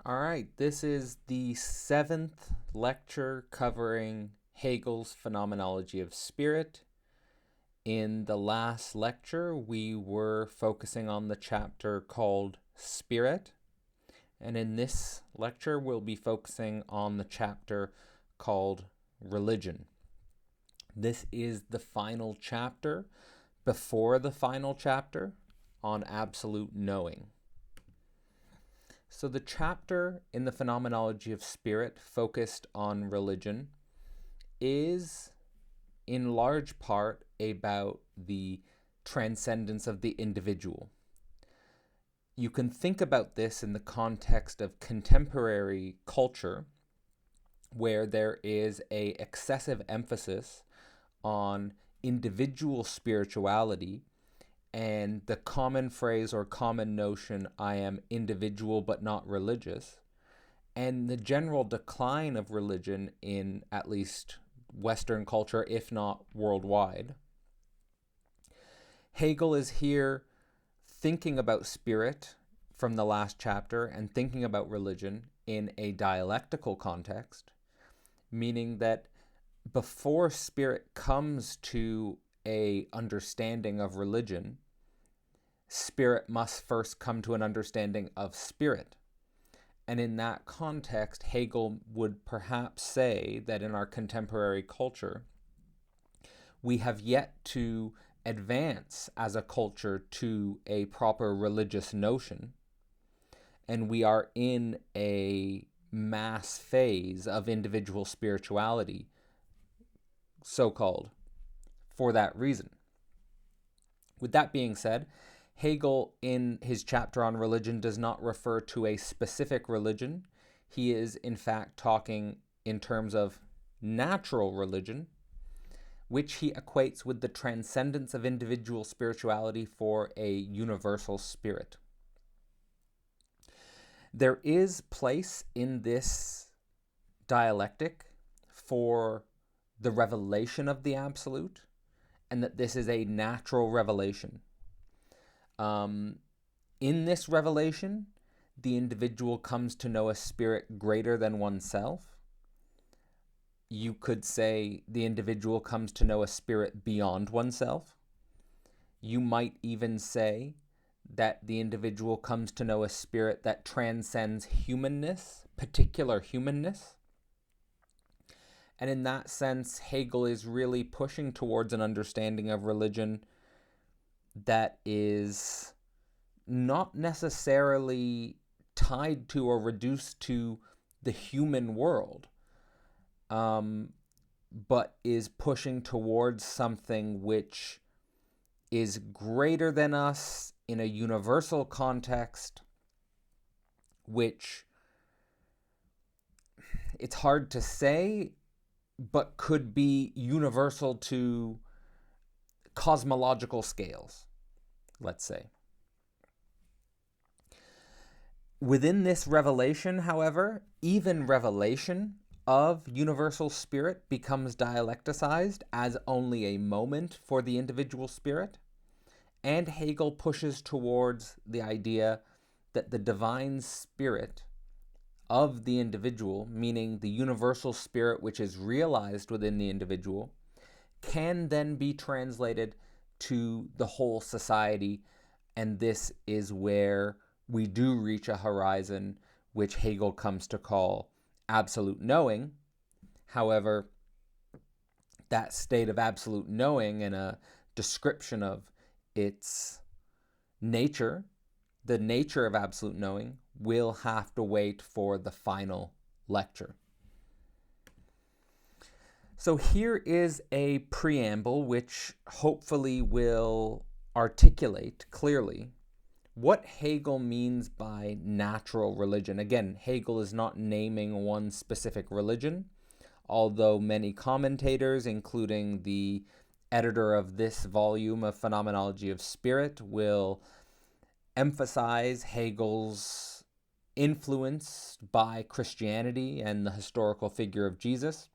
All right, this is the seventh lecture covering Hegel's Phenomenology of Spirit. In the last lecture, we were focusing on the chapter called Spirit, and in this lecture, we'll be focusing on the chapter called Religion. This is the final chapter before the final chapter on absolute knowing. So the chapter in the Phenomenology of Spirit focused on religion is in large part about the transcendence of the individual. You can think about this in the context of contemporary culture, where there is an excessive emphasis on individual spirituality and the common phrase or common notion, I am individual but not religious, and the general decline of religion in at least Western culture, if not worldwide. Hegel is here thinking about spirit from the last chapter and thinking about religion in a dialectical context, meaning that before spirit comes to a understanding of religion, spirit must first come to an understanding of spirit. And in that context, Hegel would perhaps say that in our contemporary culture, we have yet to advance as a culture to a proper religious notion, and we are in a mass phase of individual spirituality, so-called, for that reason. With that being said, Hegel, in his chapter on religion, does not refer to a specific religion. He is, in fact, talking in terms of natural religion, which he equates with the transcendence of individual spirituality for a universal spirit. There is place in this dialectic for the revelation of the absolute, and that this is a natural revelation. In this revelation, the individual comes to know a spirit greater than oneself. You could say the individual comes to know a spirit beyond oneself. You might even say that the individual comes to know a spirit that transcends humanness, particular humanness. And in that sense, Hegel is really pushing towards an understanding of religion that is not necessarily tied to or reduced to the human world, but is pushing towards something which is greater than us in a universal context, which it's hard to say, but could be universal to cosmological scales, let's say. Within this revelation, however, even revelation of universal spirit becomes dialecticized as only a moment for the individual spirit, and Hegel pushes towards the idea that the divine spirit of the individual, meaning the universal spirit which is realized within the individual, can then be translated to the whole society, and this is where we do reach a horizon which Hegel comes to call absolute knowing. However, that state of absolute knowing and a description of its nature, the nature of absolute knowing, will have to wait for the final lecture. So here is a preamble which hopefully will articulate clearly what Hegel means by natural religion. Again, Hegel is not naming one specific religion, although many commentators, including the editor of this volume of Phenomenology of Spirit, will emphasize Hegel's influence by Christianity and the historical figure of Jesus.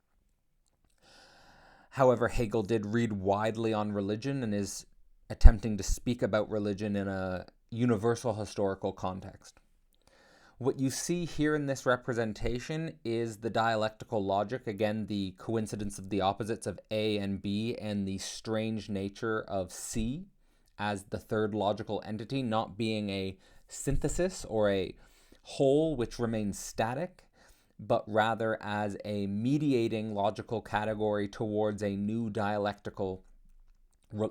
However, Hegel did read widely on religion and is attempting to speak about religion in a universal historical context. What you see here in this representation is the dialectical logic, again, the coincidence of the opposites of A and B, and the strange nature of C as the third logical entity, not being a synthesis or a whole which remains static, but rather as a mediating logical category towards a new dialectical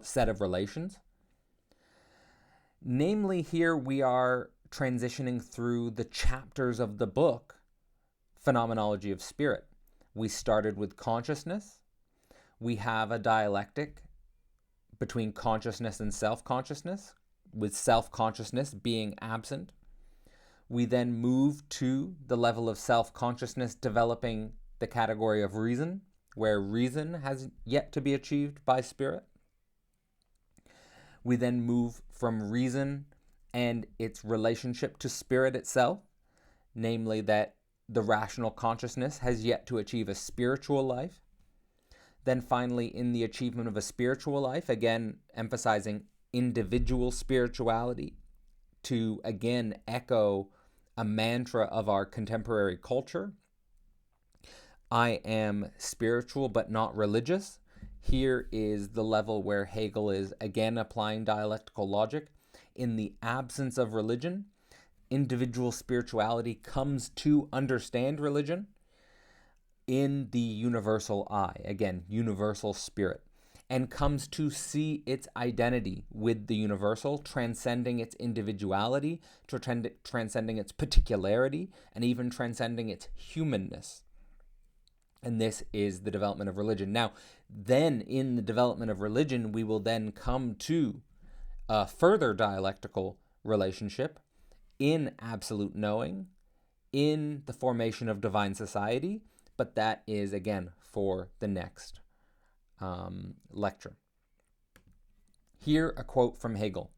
set of relations. Namely, here we are transitioning through the chapters of the book, Phenomenology of Spirit. We started with consciousness. We have a dialectic between consciousness and self-consciousness, with self-consciousness being absent. We then move to the level of self-consciousness developing the category of reason, where reason has yet to be achieved by spirit. We then move from reason and its relationship to spirit itself, namely that the rational consciousness has yet to achieve a spiritual life. Then finally, in the achievement of a spiritual life, again emphasizing individual spirituality to again echo a mantra of our contemporary culture. I am spiritual but not religious. Here is the level where Hegel is again applying dialectical logic. In the absence of religion, individual spirituality comes to understand religion in the universal I, again, universal spirit, and comes to see its identity with the universal, transcending its individuality, transcending its particularity, and even transcending its humanness. And this is the development of religion. Now, then in the development of religion, we will then come to a further dialectical relationship in absolute knowing, in the formation of divine society, but that is, again, for the next lecture. Here, a quote from Hegel.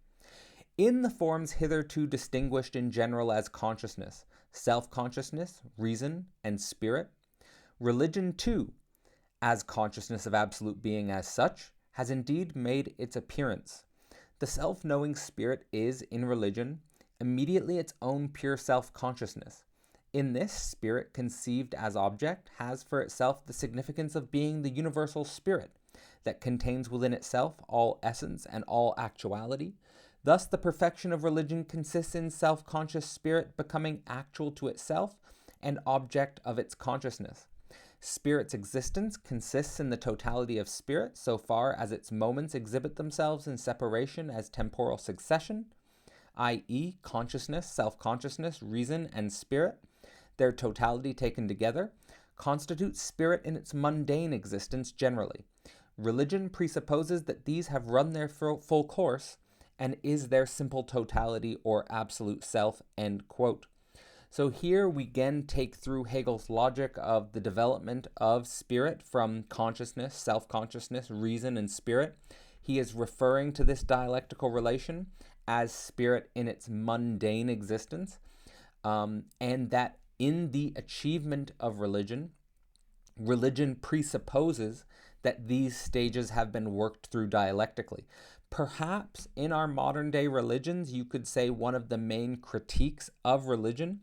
In the forms hitherto distinguished in general as consciousness, self-consciousness, reason, and spirit, religion, too, as consciousness of absolute being as such, has indeed made its appearance. The self-knowing spirit is, in religion, immediately its own pure self-consciousness. In this, spirit, conceived as object, has for itself the significance of being the universal spirit that contains within itself all essence and all actuality. Thus, the perfection of religion consists in self-conscious spirit becoming actual to itself and object of its consciousness. Spirit's existence consists in the totality of spirit so far as its moments exhibit themselves in separation as temporal succession, i.e., consciousness, self-consciousness, reason, and spirit, their totality taken together, constitutes spirit in its mundane existence generally. Religion presupposes that these have run their full course and is their simple totality or absolute self, end quote. So here we again take through Hegel's logic of the development of spirit from consciousness, self-consciousness, reason, and spirit. He is referring to this dialectical relation as spirit in its mundane existence, and that in the achievement of religion, religion presupposes that these stages have been worked through dialectically. Perhaps in our modern day religions, you could say one of the main critiques of religion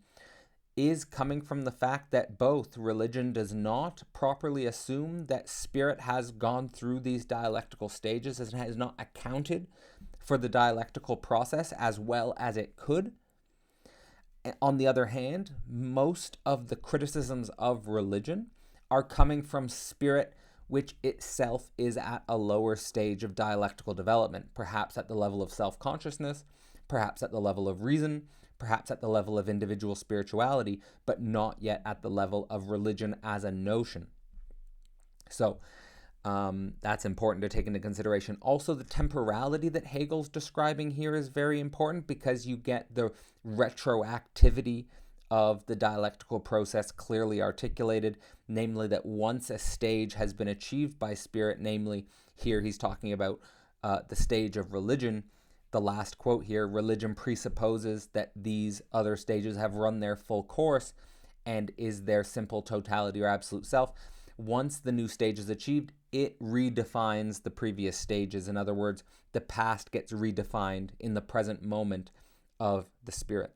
is coming from the fact that both religion does not properly assume that spirit has gone through these dialectical stages and has not accounted for the dialectical process as well as it could. On the other hand, most of the criticisms of religion are coming from spirit which itself is at a lower stage of dialectical development, perhaps at the level of self-consciousness, perhaps at the level of reason, perhaps at the level of individual spirituality, but not yet at the level of religion as a notion. So that's important to take into consideration. Also, the temporality that Hegel's describing here is very important because you get the retroactivity of the dialectical process clearly articulated, namely that once a stage has been achieved by spirit, namely here he's talking about the stage of religion, the last quote here, religion presupposes that these other stages have run their full course and is their simple totality or absolute self. Once the new stage is achieved, it redefines the previous stages. In other words, the past gets redefined in the present moment of the spirit.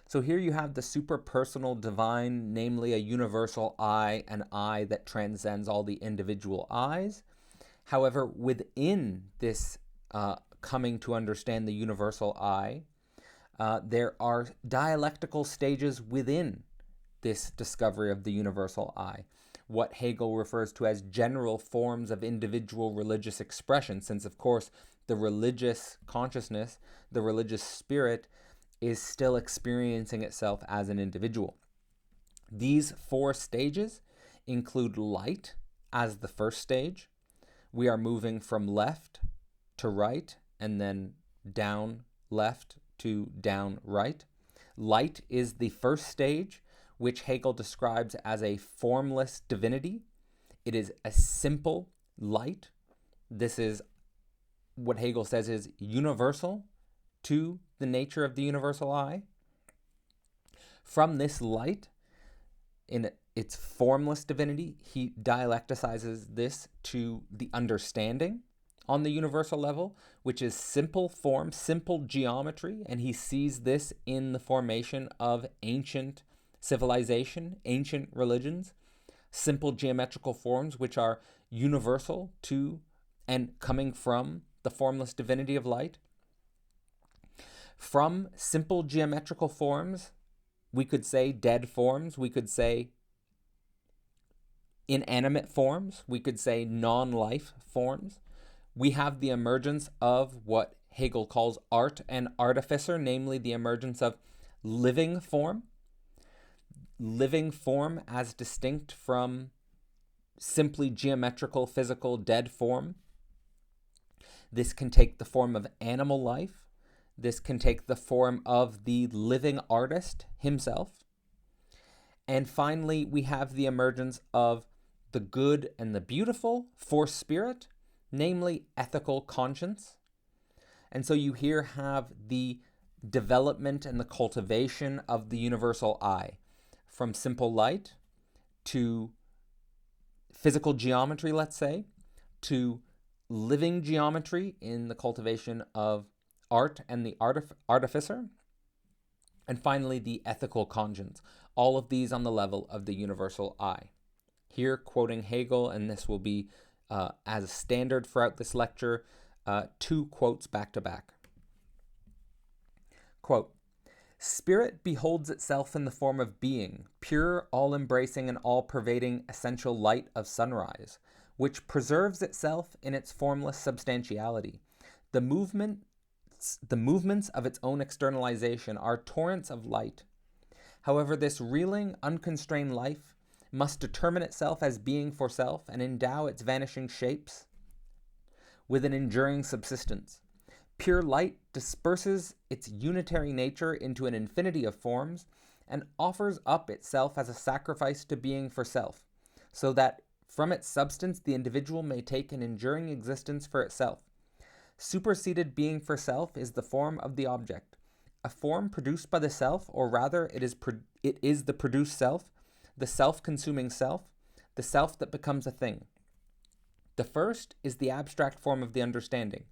So here you have the superpersonal divine, namely a universal I, an I that transcends all the individual I's. However, within this coming to understand the universal I, there are dialectical stages within this discovery of the universal I, what Hegel refers to as general forms of individual religious expression, since, of course, the religious consciousness, the religious spirit, is still experiencing itself as an individual. These 4 stages include light as the first stage. We are moving from left to right and then down left to down right. Light is the first stage, which Hegel describes as a formless divinity. It is a simple light. This is what Hegel says is universal to the nature of the universal I. From this light, in its formless divinity, he dialecticizes this to the understanding on the universal level, which is simple form, simple geometry, and he sees this in the formation of ancient civilization, ancient religions, simple geometrical forms which are universal to and coming from the formless divinity of light. From simple geometrical forms, we could say dead forms, we could say inanimate forms, we could say non-life forms. We have the emergence of what Hegel calls art and artificer, namely the emergence of living form as distinct from simply geometrical, physical, dead form. This can take the form of animal life. This can take the form of the living artist himself. And finally, we have the emergence of the good and the beautiful for spirit, namely ethical conscience. And so you here have the development and the cultivation of the universal I, from simple light to physical geometry, let's say, to living geometry in the cultivation of art and the artificer, and finally the ethical conscience, all of these on the level of the universal I. Here, quoting Hegel, and this will be as a standard throughout this lecture, 2 quotes back to back. Quote, "Spirit beholds itself in the form of being, pure, all-embracing, and all-pervading essential light of sunrise, which preserves itself in its formless substantiality. The movements of its own externalization are torrents of light. However, this reeling, unconstrained life must determine itself as being for self and endow its vanishing shapes with an enduring subsistence. Pure light disperses its unitary nature into an infinity of forms and offers up itself as a sacrifice to being for self, so that from its substance the individual may take an enduring existence for itself. Superseded being for self is the form of the object, a form produced by the self, or rather it is the produced self, the self-consuming self, the self that becomes a thing. The first is the abstract form of the understanding,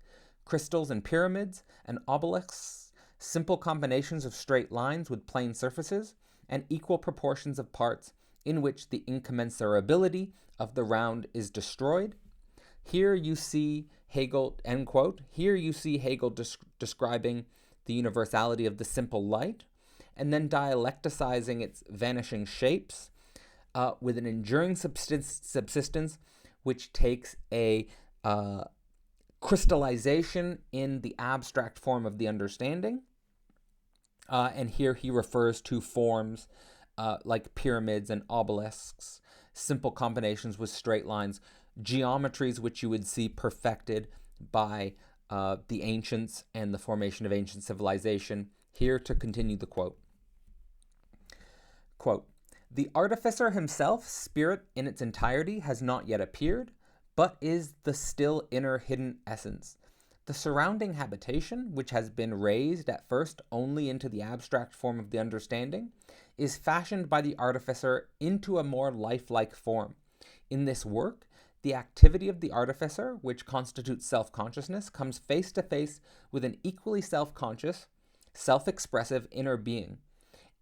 crystals and pyramids and obelisks, simple combinations of straight lines with plane surfaces, and equal proportions of parts in which the incommensurability of the round is destroyed. Here you see Hegel," end quote, here you see Hegel describing the universality of the simple light, and then dialecticizing its vanishing shapes with an enduring subsistence, which takes a crystallization in the abstract form of the understanding. And here he refers to forms like pyramids and obelisks, simple combinations with straight lines, geometries which you would see perfected by the ancients and the formation of ancient civilization. Here to continue the quote. Quote, "The artificer himself, spirit in its entirety, has not yet appeared, but is the still inner hidden essence. The surrounding habitation, which has been raised at first only into the abstract form of the understanding, is fashioned by the artificer into a more lifelike form. In this work, the activity of the artificer, which constitutes self-consciousness, comes face to face with an equally self-conscious, self-expressive inner being.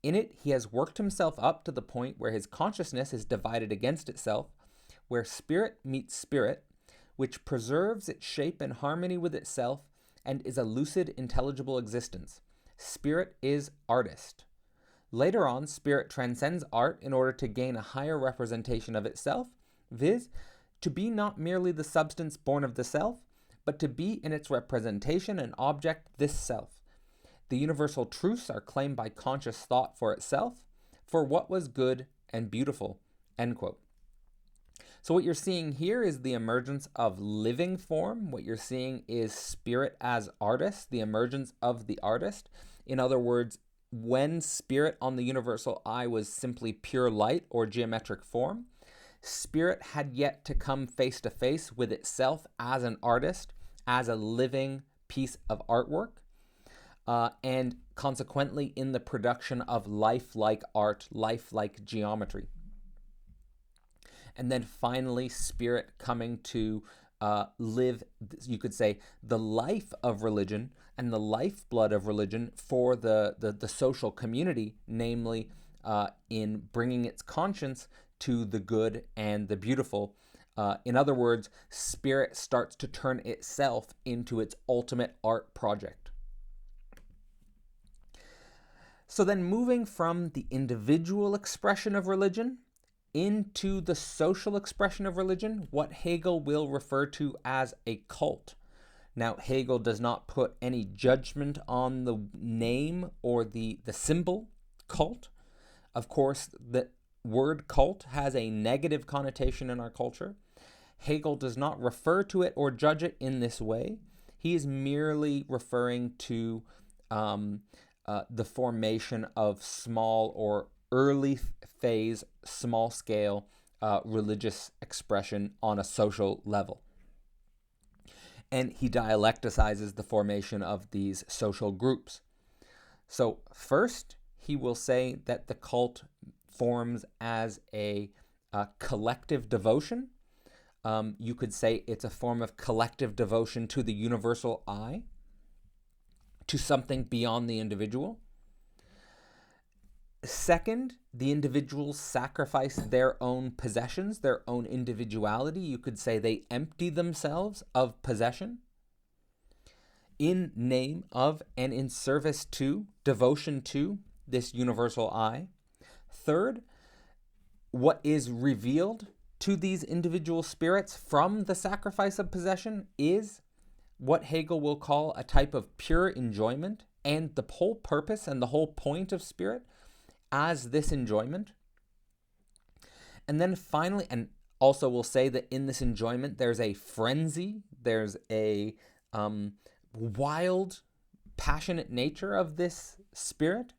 In it, he has worked himself up to the point where his consciousness is divided against itself, where spirit meets spirit, which preserves its shape in harmony with itself and is a lucid, intelligible existence. Spirit is artist. Later on, spirit transcends art in order to gain a higher representation of itself, viz., to be not merely the substance born of the self, but to be in its representation and object this self. The universal truths are claimed by conscious thought for itself, for what was good and beautiful, end quote. So what you're seeing here is the emergence of living form. What you're seeing is spirit as artist, the emergence of the artist. In other words, when spirit on the universal I was simply pure light or geometric form, spirit had yet to come face to face with itself as an artist, as a living piece of artwork, and consequently in the production of lifelike art, lifelike geometry. And then finally, spirit coming to live, you could say, the life of religion and the lifeblood of religion for the social community, namely in bringing its conscience to the good and the beautiful. In other words, spirit starts to turn itself into its ultimate art project. So then moving from the individual expression of religion into the social expression of religion, what Hegel will refer to as a cult. Now, Hegel does not put any judgment on the name or the symbol cult. Of course, the word cult has a negative connotation in our culture. Hegel does not refer to it or judge it in this way. He is merely referring to the formation of small or early phase, small scale religious expression on a social level. And he dialecticizes the formation of these social groups. So first, he will say that the cult forms as a collective devotion. You could say it's a form of collective devotion to the universal I, to something beyond the individual. Second, the individuals sacrifice their own possessions, their own individuality. You could say they empty themselves of possession in name of and in service to, devotion to this universal I. Third, what is revealed to these individual spirits from the sacrifice of possession is what Hegel will call a type of pure enjoyment, and the whole purpose and the whole point of spirit as this enjoyment. And then finally, and also we'll say that in this enjoyment, there's a frenzy, there's a wild, passionate nature of this spirit,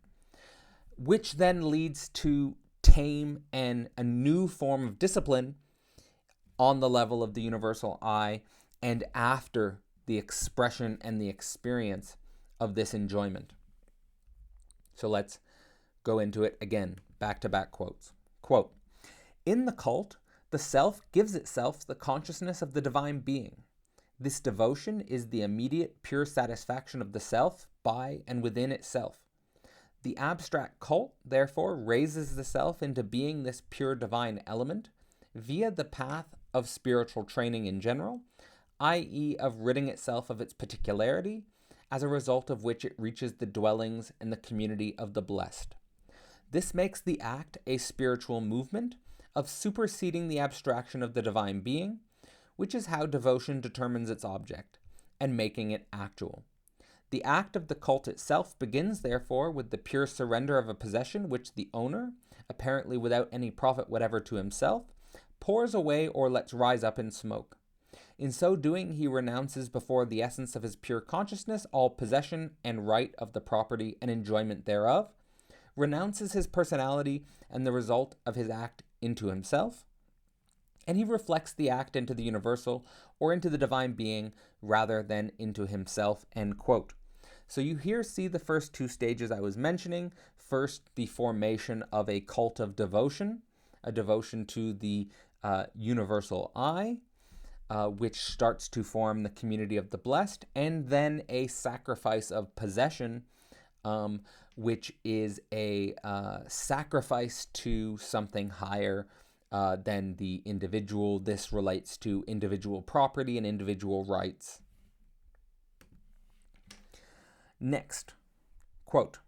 which then leads to tame and a new form of discipline on the level of the universal I and after the expression and the experience of this enjoyment. So let's go into it again, back-to-back quotes. Quote, "In the cult, the self gives itself the consciousness of the divine being. This devotion is the immediate pure satisfaction of the self by and within itself. The abstract cult, therefore, raises the self into being this pure divine element via the path of spiritual training in general, i.e. of ridding itself of its particularity, as a result of which it reaches the dwellings and the community of the blessed. This makes the act a spiritual movement of superseding the abstraction of the divine being, which is how devotion determines its object, and making it actual. The act of the cult itself begins, therefore, with the pure surrender of a possession which the owner, apparently without any profit whatever to himself, pours away or lets rise up in smoke. In so doing, he renounces before the essence of his pure consciousness all possession and right of the property and enjoyment thereof, renounces his personality and the result of his act into himself, and he reflects the act into the universal or into the divine being rather than into himself," end quote. So you here see the first two stages I was mentioning. First, the formation of a cult of devotion, a devotion to the universal I, which starts to form the community of the blessed, and then a sacrifice of possession which is a sacrifice to something higher than the individual. This relates to individual property and individual rights. Next, quote,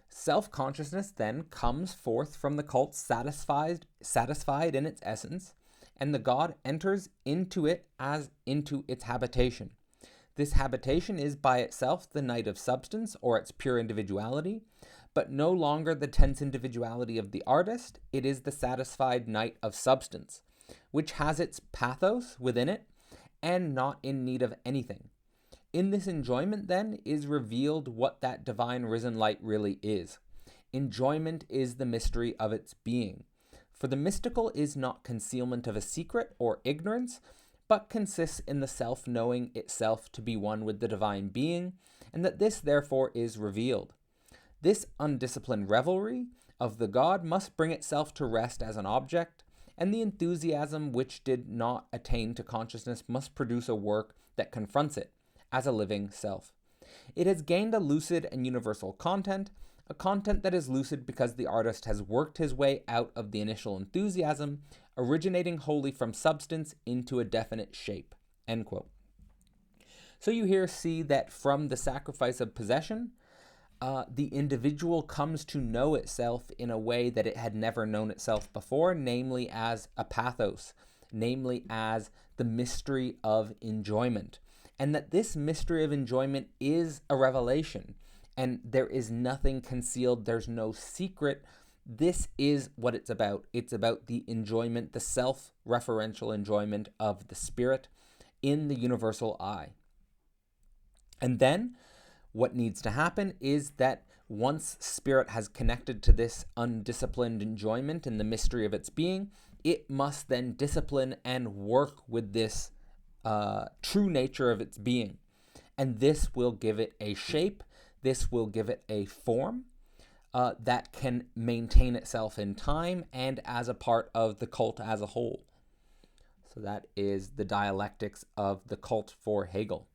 self-consciousness then comes forth from the cult satisfied in its essence, and the God enters into it as into its habitation. This habitation is by itself the night of substance, or its pure individuality, but no longer the tense individuality of the artist. It is the satisfied night of substance, which has its pathos within it and not in need of anything. In this enjoyment, then, is revealed what that divine risen light really is. Enjoyment is the mystery of its being. For the mystical is not concealment of a secret or ignorance, but consists in the self knowing itself to be one with the divine being, and that this therefore is revealed. This undisciplined revelry of the God must bring itself to rest as an object, and the enthusiasm which did not attain to consciousness must produce a work that confronts it as a living self. It has gained a lucid and universal content, a content that is lucid because the artist has worked his way out of the initial enthusiasm, originating wholly from substance into a definite shape. End quote. So you here see that from the sacrifice of possession, the individual comes to know itself in a way that it had never known itself before, namely as a pathos, namely as the mystery of enjoyment. And that this mystery of enjoyment is a revelation, and there is nothing concealed, there's no secret. This is what it's about. It's about the enjoyment, the self-referential enjoyment of the spirit in the universal I. And then what needs to happen is that once spirit has connected to this undisciplined enjoyment in the mystery of its being, it must then discipline and work with this true nature of its being. And this will give it a shape, this will give it a form that can maintain itself in time and as a part of the cult as a whole. So that is the dialectics of the cult for Hegel.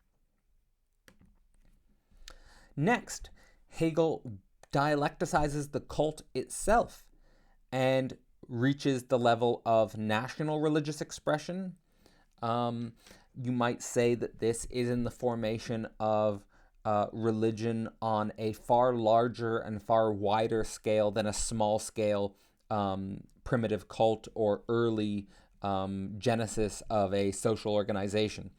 Next, Hegel dialecticizes the cult itself and reaches the level of national religious expression. You might say that this is in the formation of religion on a far larger and far wider scale than a small scale primitive cult or early genesis of a social organization.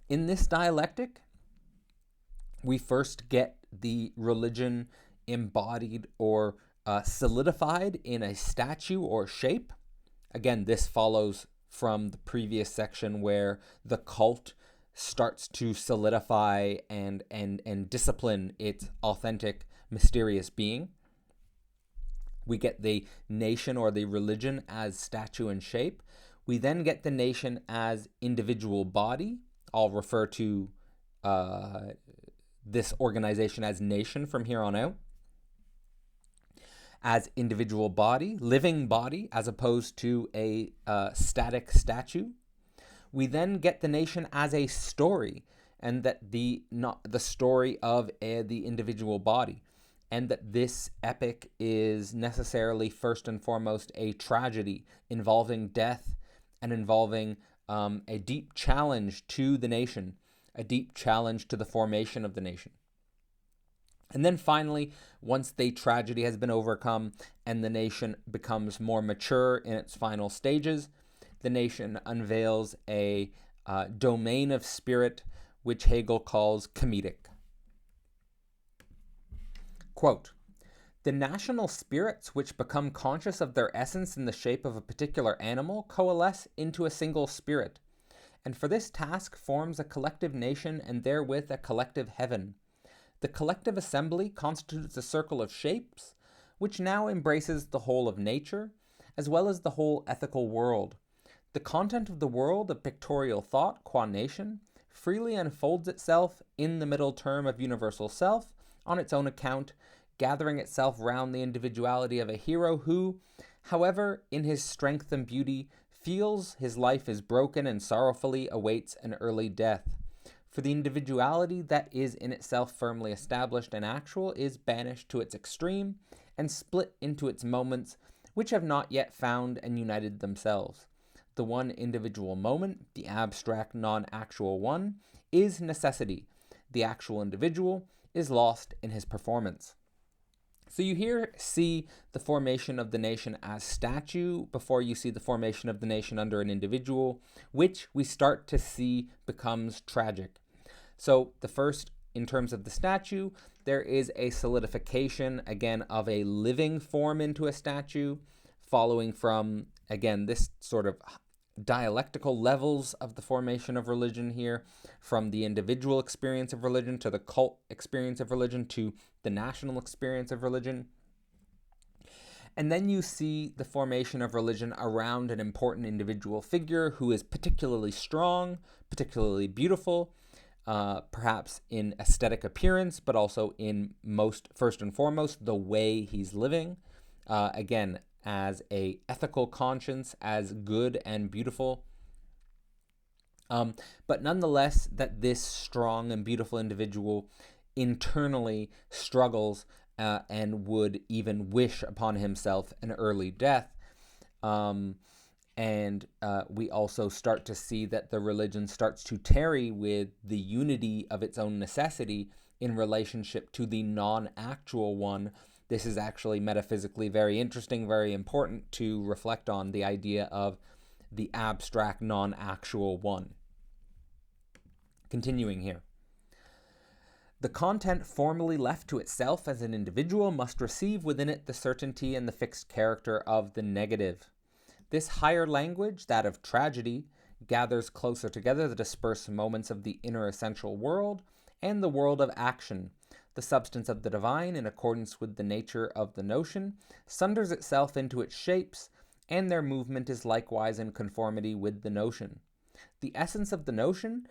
In this dialectic, we first get the religion embodied or solidified in a statue or shape. Again, this follows from the previous section where the cult starts to solidify and discipline its authentic, mysterious being. We get the nation or the religion as statue and shape. We then get the nation as individual body. I'll refer to this organization as nation from here on out. As individual body, living body, as opposed to a static statue. We then get the nation as a story, and that not the story of the individual body, and that this epic is necessarily first and foremost a tragedy involving death and involving a deep challenge to the nation, a deep challenge to the formation of the nation. And then finally, once the tragedy has been overcome and the nation becomes more mature in its final stages, the nation unveils a domain of spirit, which Hegel calls comedic. Quote, the national spirits which become conscious of their essence in the shape of a particular animal coalesce into a single spirit, and for this task forms a collective nation and therewith a collective heaven. The collective assembly constitutes a circle of shapes, which now embraces the whole of nature, as well as the whole ethical world. The content of the world of pictorial thought, qua nation, freely unfolds itself in the middle term of universal self, on its own account, gathering itself round the individuality of a hero who, however, in his strength and beauty, feels his life is broken and sorrowfully awaits an early death. For the individuality that is in itself firmly established and actual is banished to its extreme and split into its moments which have not yet found and united themselves. The one individual moment, the abstract non-actual one, is necessity. The actual individual is lost in his performance. So you here see the formation of the nation as statue before you see the formation of the nation under an individual, which we start to see becomes tragic. So the first, in terms of the statue, there is a solidification, again, of a living form into a statue, following from, again, this sort of dialectical levels of the formation of religion here, from the individual experience of religion to the cult experience of religion to the national experience of religion. And then you see the formation of religion around an important individual figure who is particularly strong, particularly beautiful, perhaps in aesthetic appearance, but also in first and foremost, the way he's living. Again, as a ethical conscience, as good and beautiful. But nonetheless, that this strong and beautiful individual internally struggles and would even wish upon himself an early death. And we also start to see that the religion starts to tarry with the unity of its own necessity in relationship to the non-actual one. This is actually metaphysically very interesting, very important to reflect on the idea of the abstract non-actual one. Continuing here. The content formally left to itself as an individual must receive within it the certainty and the fixed character of the negative. This higher language, that of tragedy, gathers closer together the dispersed moments of the inner essential world and the world of action. The substance of the divine, in accordance with the nature of the notion, sunders itself into its shapes, and their movement is likewise in conformity with the notion. The essence of the notion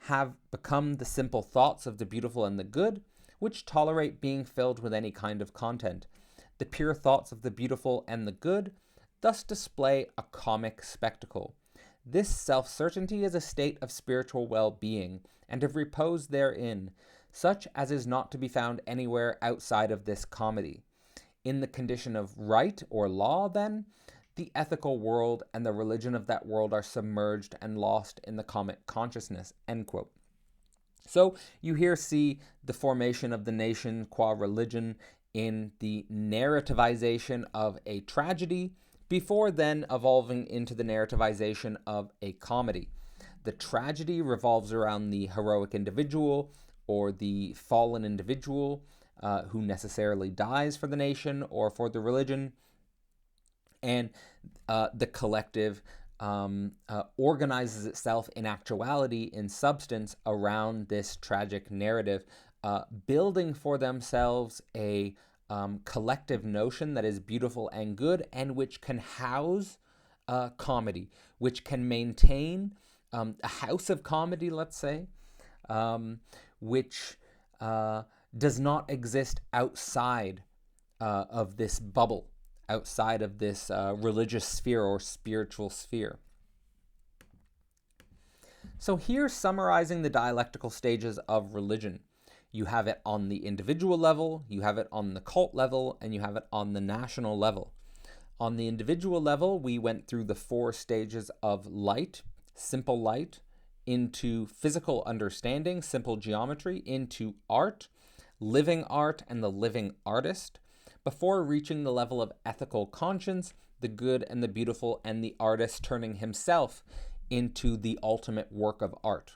have become the simple thoughts of the beautiful and the good, which tolerate being filled with any kind of content. The pure thoughts of the beautiful and the good thus display a comic spectacle. This self-certainty is a state of spiritual well-being, and of repose therein, such as is not to be found anywhere outside of this comedy. In the condition of right or law, then, the ethical world and the religion of that world are submerged and lost in the comic consciousness, end quote. So you here see the formation of the nation qua religion in the narrativization of a tragedy, before then evolving into the narrativization of a comedy. The tragedy revolves around the heroic individual, or the fallen individual who necessarily dies for the nation or for the religion, and the collective organizes itself in actuality, in substance, around this tragic narrative, building for themselves a collective notion that is beautiful and good, and which can house comedy, which can maintain a house of comedy, let's say, which does not exist outside of this bubble, outside of this religious sphere or spiritual sphere. So here, summarizing the dialectical stages of religion. You have it on the individual level, you have it on the cult level, and you have it on the national level. On the individual level, we went through the 4 stages of light, simple light, into physical understanding, simple geometry, into art, living art, and the living artist, before reaching the level of ethical conscience, the good and the beautiful, and the artist turning himself into the ultimate work of art.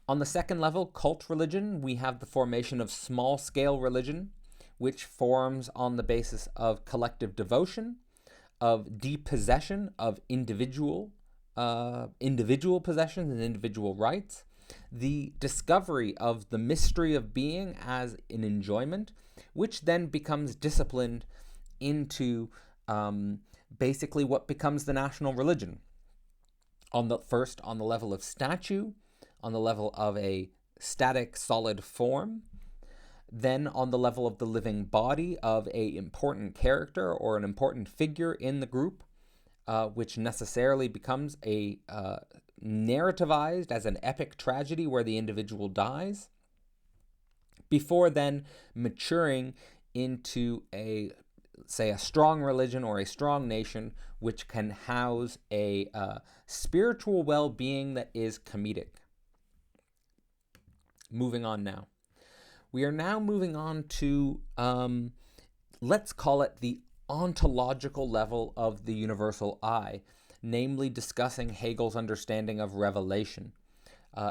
On the second level, cult religion, we have the formation of small-scale religion, which forms on the basis of collective devotion, of depossession of individual possessions and individual rights, the discovery of the mystery of being as an enjoyment, which then becomes disciplined into basically what becomes the national religion. On the level of statue, on the level of a static solid form, then on the level of the living body of a important character or an important figure in the group, which necessarily becomes a narrativized as an epic tragedy where the individual dies, before then maturing into a, say, a strong religion or a strong nation which can house a spiritual well-being that is comedic. Moving on now. We are now moving on to, let's call it the ontological level of the universal I, namely discussing Hegel's understanding of revelation,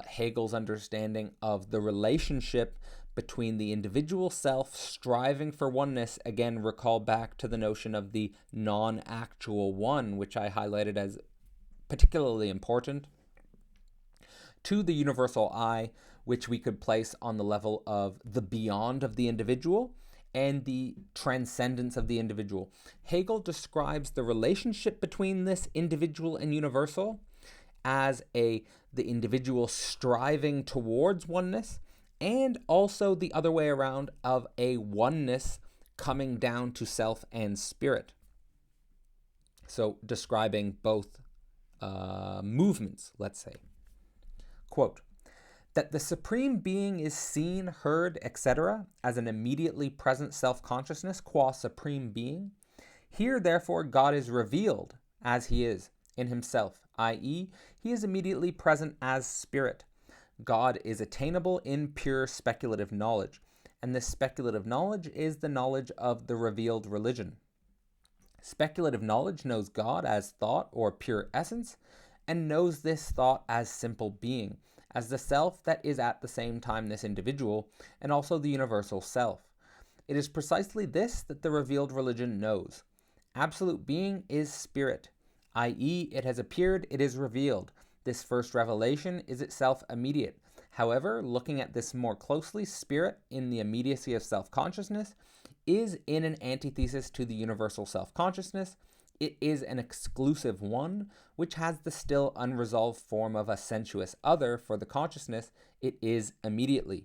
Hegel's understanding of the relationship between the individual self striving for oneness. Again, recall back to the notion of the non-actual one, which I highlighted as particularly important, to the universal I, which we could place on the level of the beyond of the individual and the transcendence of the individual. Hegel describes the relationship between this individual and universal as the individual striving towards oneness, and also the other way around of a oneness coming down to self and spirit. So describing both movements, let's say. Quote, that the Supreme Being is seen, heard, etc., as an immediately present self-consciousness qua Supreme Being. Here, therefore, God is revealed as he is in himself, i.e., he is immediately present as spirit. God is attainable in pure speculative knowledge, and this speculative knowledge is the knowledge of the revealed religion. Speculative knowledge knows God as thought or pure essence, and knows this thought as simple being, as the self that is at the same time this individual, and also the universal self. It is precisely this that the revealed religion knows. Absolute being is spirit, i.e., it has appeared, it is revealed. This first revelation is itself immediate. However, looking at this more closely, spirit, in the immediacy of self-consciousness, is in an antithesis to the universal self-consciousness. It is an exclusive one, which has the still unresolved form of a sensuous other for the consciousness. It is immediately.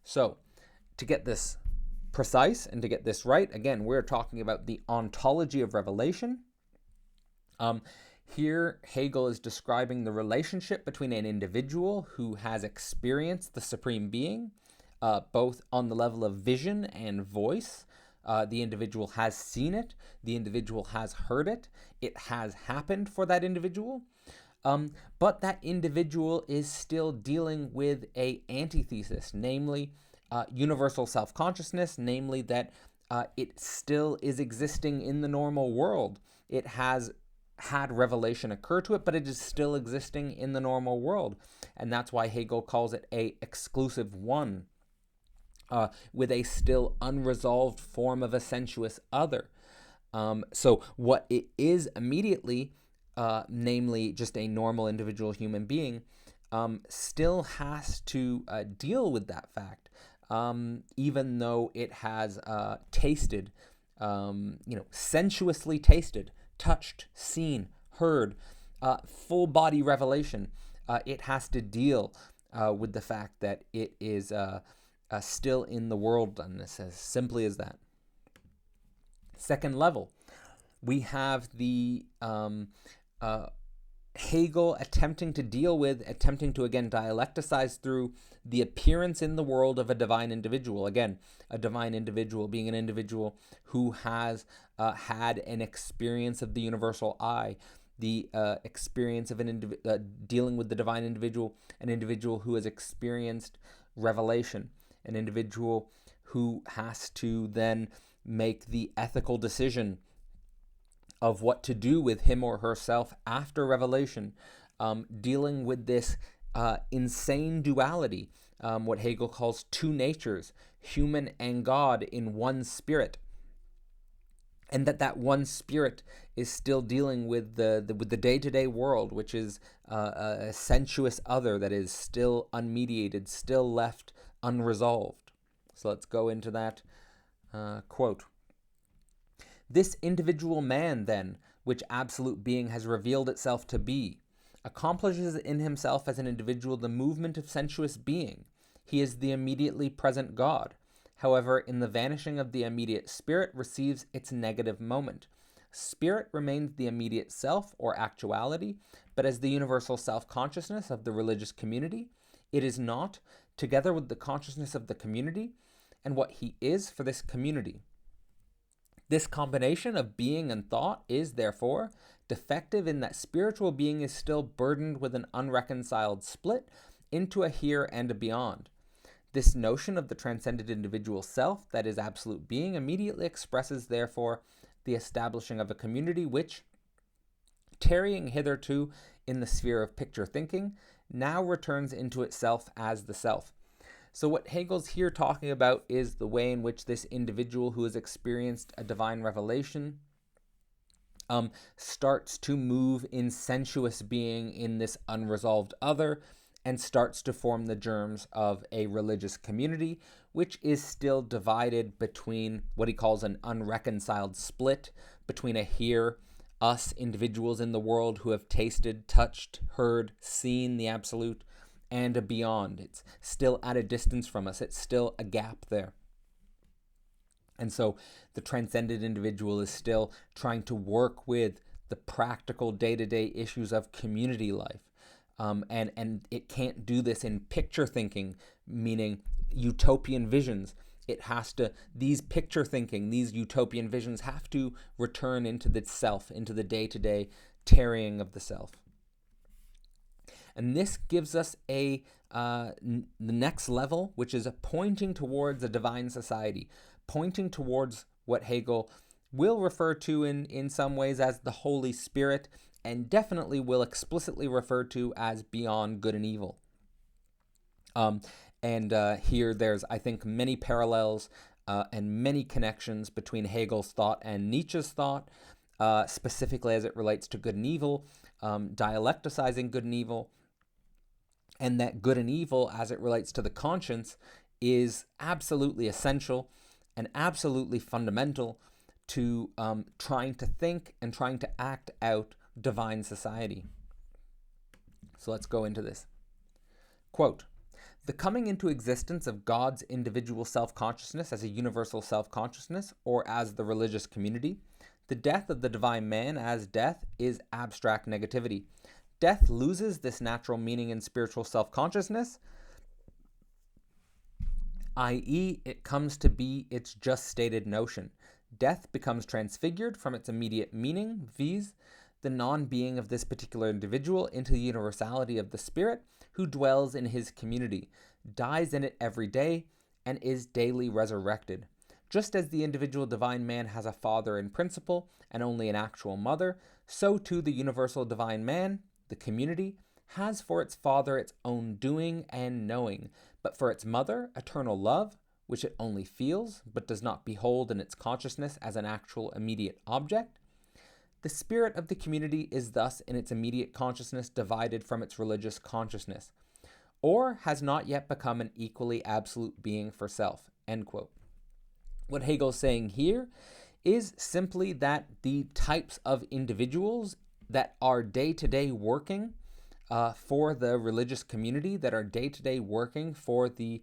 So, to get this precise and to get this right, again, we're talking about the ontology of revelation. Here, Hegel is describing the relationship between an individual who has experienced the Supreme Being, both on the level of vision and voice. The individual has seen it, the individual has heard it, it has happened for that individual, but that individual is still dealing with a antithesis, namely universal self-consciousness, namely that it still is existing in the normal world. It has had revelation occur to it, but it is still existing in the normal world. And that's why Hegel calls it a exclusive one, with a still unresolved form of a sensuous other. So what it is immediately, namely just a normal individual human being, still has to deal with that fact, even though it has tasted, sensuously tasted, touched, seen, heard, full body revelation. It has to deal with the fact that it is still in the worldness, as simply as that. Second level, we have the Hegel attempting to again dialecticize through the appearance in the world of a divine individual. Again, a divine individual being an individual who has had an experience of the universal I, the experience of dealing with the divine individual, an individual who has experienced revelation, an individual who has to then make the ethical decision of what to do with him or herself after revelation, dealing with this insane duality, what Hegel calls two natures, human and God in one spirit, and that one spirit is still dealing with the day-to-day world, which is a sensuous other that is still unmediated, still left unresolved. So let's go into that quote. This individual man, then, which absolute being has revealed itself to be, accomplishes in himself as an individual the movement of sensuous being. He is the immediately present God. However, in the vanishing of the immediate spirit receives its negative moment. Spirit remains the immediate self or actuality, but as the universal self-consciousness of the religious community, it is not, together with the consciousness of the community, and what he is for this community. This combination of being and thought is, therefore, defective in that spiritual being is still burdened with an unreconciled split into a here and a beyond. This notion of the transcended individual self, that is absolute being, immediately expresses, therefore, the establishing of a community which, tarrying hitherto in the sphere of picture thinking, now returns into itself as the self. So what Hegel's here talking about is the way in which this individual who has experienced a divine revelation starts to move in sensuous being in this unresolved other, and starts to form the germs of a religious community, which is still divided between what he calls an unreconciled split between a here, us individuals in the world who have tasted, touched, heard, seen the absolute, and a beyond. It's still at a distance from us. It's still a gap there. And so the transcended individual is still trying to work with the practical day-to-day issues of community life. And it can't do this in picture thinking, meaning utopian visions. It has to, these picture thinking, these utopian visions have to return into the self, into the day-to-day tarrying of the self. And this gives us the next level, which is pointing towards a divine society, pointing towards what Hegel will refer to in some ways as the Holy Spirit, and definitely will explicitly refer to as beyond good and evil. Here there's, I think, many parallels and many connections between Hegel's thought and Nietzsche's thought, specifically as it relates to good and evil, dialecticizing good and evil, and that good and evil as it relates to the conscience is absolutely essential and absolutely fundamental to trying to think and trying to act out divine society. So let's go into this. Quote, "The coming into existence of God's individual self-consciousness as a universal self-consciousness, or as the religious community, the death of the divine man as death, is abstract negativity. Death loses this natural meaning in spiritual self-consciousness, i.e., it comes to be its just stated notion. Death becomes transfigured from its immediate meaning, viz., the non-being of this particular individual, into the universality of the spirit who dwells in his community, dies in it every day, and is daily resurrected. Just as the individual divine man has a father in principle and only an actual mother, so too the universal divine man, the community, has for its father its own doing and knowing, but for its mother, eternal love, which it only feels, but does not behold in its consciousness as an actual immediate object. The spirit of the community is thus in its immediate consciousness divided from its religious consciousness, or has not yet become an equally absolute being for self." End quote. What Hegel's saying here is simply that the types of individuals that are day-to-day working for the religious community, that are day-to-day working for the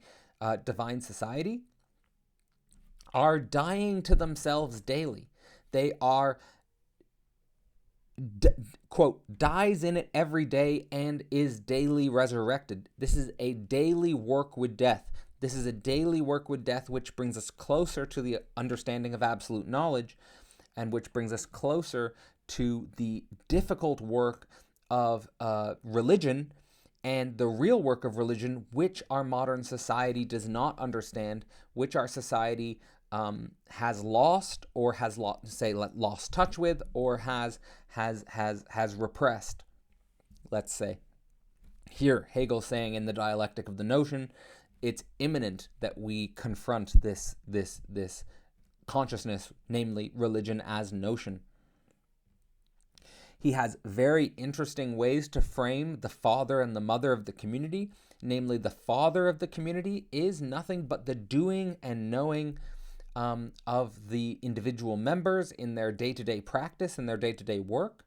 divine society, are dying to themselves daily. They are, quote, dies in it every day and is daily resurrected. This is a daily work with death. This is a daily work with death, which brings us closer to the understanding of absolute knowledge, and which brings us closer to the difficult work of religion and the real work of religion, which our modern society does not understand, which our society has lost, or has lost touch with, or has repressed. Let's say here Hegel saying in the Dialectic of the Notion, it's imminent that we confront this consciousness, namely religion as notion. He has very interesting ways to frame the father and the mother of the community. Namely, the father of the community is nothing but the doing and knowing of the individual members in their day-to-day practice and their day-to-day work.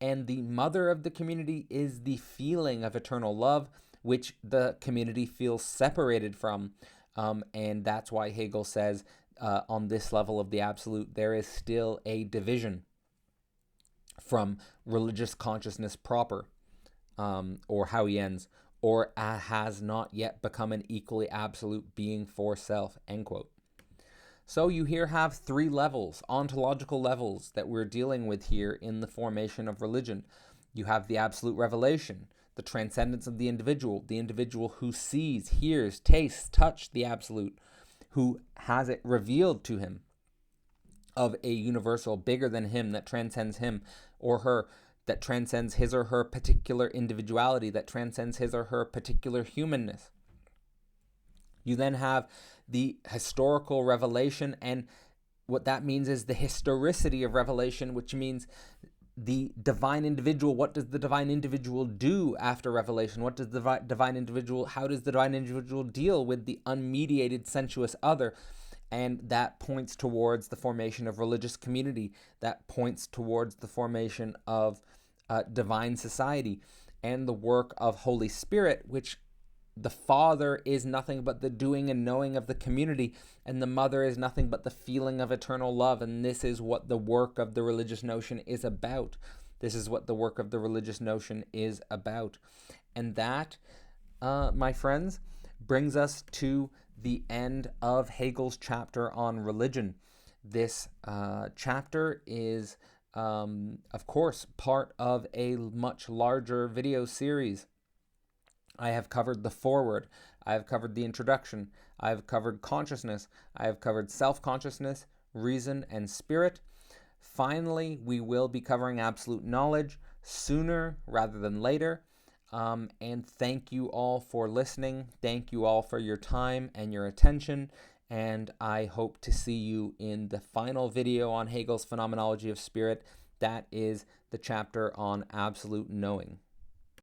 And the mother of the community is the feeling of eternal love, which the community feels separated from. And that's why Hegel says on this level of the absolute, there is still a division. from religious consciousness proper, or how he ends, or has not yet become an equally absolute being for self, end quote. So you here have three levels, ontological levels, that we're dealing with here in the formation of religion. You have the absolute revelation, the transcendence of the individual who sees, hears, tastes, touch the absolute, who has it revealed to him of a universal bigger than him that transcends him or her, that transcends his or her particular individuality, that transcends his or her particular humanness. You then have the historical revelation, and what that means is the historicity of revelation, which means the divine individual. What does the divine individual do after revelation? What does the divine individual, how does the divine individual deal with the unmediated sensuous other? And that points towards the formation of religious community. That points towards the formation of divine society and the work of Holy Spirit, which the Father is nothing but the doing and knowing of the community, and the Mother is nothing but the feeling of eternal love. And this is what the work of the religious notion is about. This is what the work of the religious notion is about. And that, my friends, brings us to the end of Hegel's chapter on religion. This chapter is, of course, part of a much larger video series. I have covered the foreword, I have covered the introduction, I have covered consciousness, I have covered self-consciousness, reason, and spirit. Finally, we will be covering absolute knowledge sooner rather than later. And thank you all for listening. Thank you all for your time and your attention. And I hope to see you in the final video on Hegel's Phenomenology of Spirit. That is the chapter on absolute knowing.